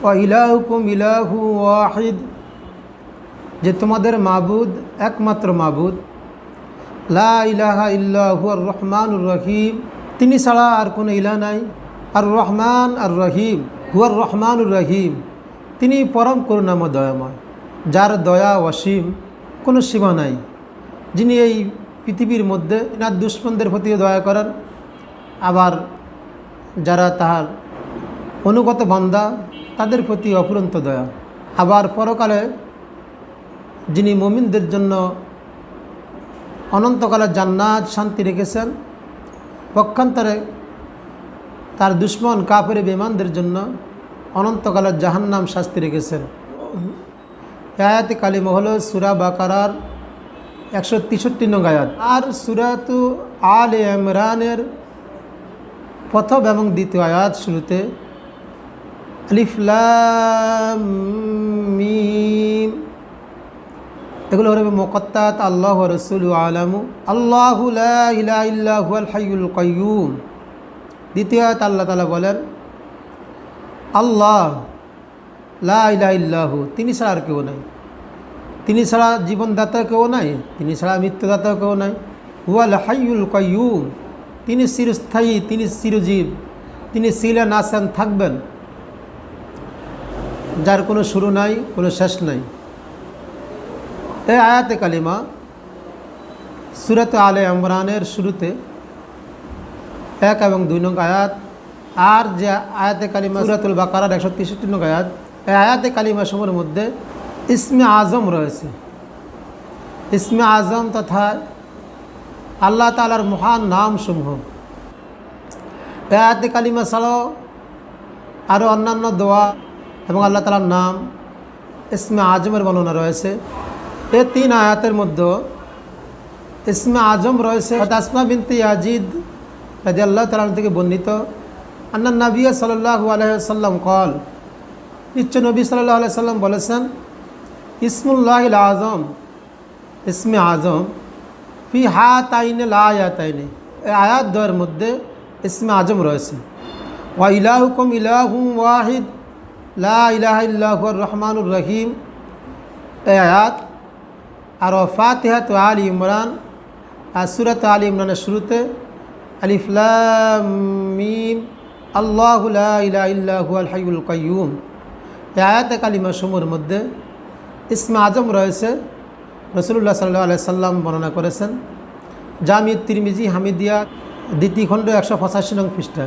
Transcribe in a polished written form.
ওয়া ইলাহুকুম ইলাহু ওয়াহিদ, যে তোমাদের মাবুদ একমাত্র মাবুদ। লা ইলাহা ইল্লা হুয়ার রহমানুর রহিম, তিনি ছাড়া আর কোনো ইলাহ নাই। আর রহমান আর রহিম, হুয়ার রহমানুর রহিম, তিনি পরম করুণাময় দয়াময়, যার দয়া অসীম, কোনো সীমা নাই। যিনি এই পৃথিবীর মধ্যে তার দুশ্মনদের প্রতিও দয়া করেন, আবার যারা তাহার অনুগত বান্দা তাদের প্রতি অফুরন্ত দয়া। আবার পরকালে যিনি মুমিনদের জন্য অনন্তকালের জান্নাত শান্তি রেখেছেন, পক্ষান্তরে তার দুশ্মন কাফের বেঈমানদের জন্য অনন্তকালের জাহান্নাম শাস্তি রেখেছেন। আয়াতে কালিমা হলো সূরা বাকারার 163 নং আয়াত। আর সূরাতু আলে ইমরানের প্রথম এবং দ্বিতীয় আয়াত শুরুতে আলিফ লাম মিম, এগুলো হবে মুকাত্তাত আল্লাহু ওয়া রাসূলুহু আলামু আল্লাহু লা ইলাহা ইল্লা হুয়াল হাইয়ুল কাইয়্যুম। দ্বিতীয় আয়াত আল্লাহ তাআলা বলেন আল্লাহ লা ইলাহা ইল্লাহু, তিনি ছাড়া আর কেউ নাই। তিনি ছাড়া জীবনদাতা কেউ নাই, তিনি ছাড়া মৃত্যুদাতা কেউ নাই। হুয়াল হাইয়ুল কাইয়্যুম, তিনি চিরস্থায়ী, তিনি চিরজীব, তিনি ছিলেন, আছেন, থাকবেন, যার কোনো শুরু নাই, কোনো শেষ নাই। এই আয়াতে কালিমা সূরাত আলে ইমরানের শুরুতে 1 এবং 2 নং আয়াত, আর যে আয়াতে কালিমা সূরাতুল বাকারার 163 নং আয়াত, এই আয়াতে কালিমা সমূহের মধ্যে ইসমে আজম রয়েছে। ইসমে আজম তথা আল্লাহ তাআলার মহান নামসমূহ। এই আয়াতে কালিমা ছাড়াও আরও অন্যান্য দোয়া এবং আল্লাহ তাআলার নাম ইসমে আজমের বর্ণনা রয়েছে। এই 3 আয়াতের মধ্যে ইসমে আজম রয়েছে। আসমা বিনতে ইয়াজিদ রাদিয়াল্লাহু তাআলা থেকে বর্ণিত, আন্না নবী সাল্লাল্লাহু আলাইহি ওয়াসাল্লাম কল, নিশ্চয় নবী সাল্লাল্লাহু আলাইহি ওয়াসাল্লাম বলেছেন, ইসমুল্লাহিল আজম, ইসমে আজম ফি হাতাইনে লা আয়াতাইনে, এই আয়াত দ্বয়ের মধ্যে ইসমে আজম রয়েছে। ওয়া ইলাহুকুম ইলাহু ওয়াহিদ লা ইলাহা ইল্লা হুয়ার রহমানুর রহিম, এই আয়াত। আর ফাতিহাত আলি ইমরান, আর সূরাত আলি ইমরানের শুরুতে আলিফ লাম মিম আল্লাহু লা ইলাহা ইল্লা হুয়াল হাইয়ুল কাইয়্যুম, এই আয়াতে কালিমা সমূহের মধ্যে ইসমে আজম রয়েছে। রাসূলুল্লাহ সাল্লাল্লাহু আলাইহি সাল্লাম বর্ণনা করেছেন জামি তিরমিজি হামিদিয়া 2য় খণ্ড 185 নং পৃষ্ঠা।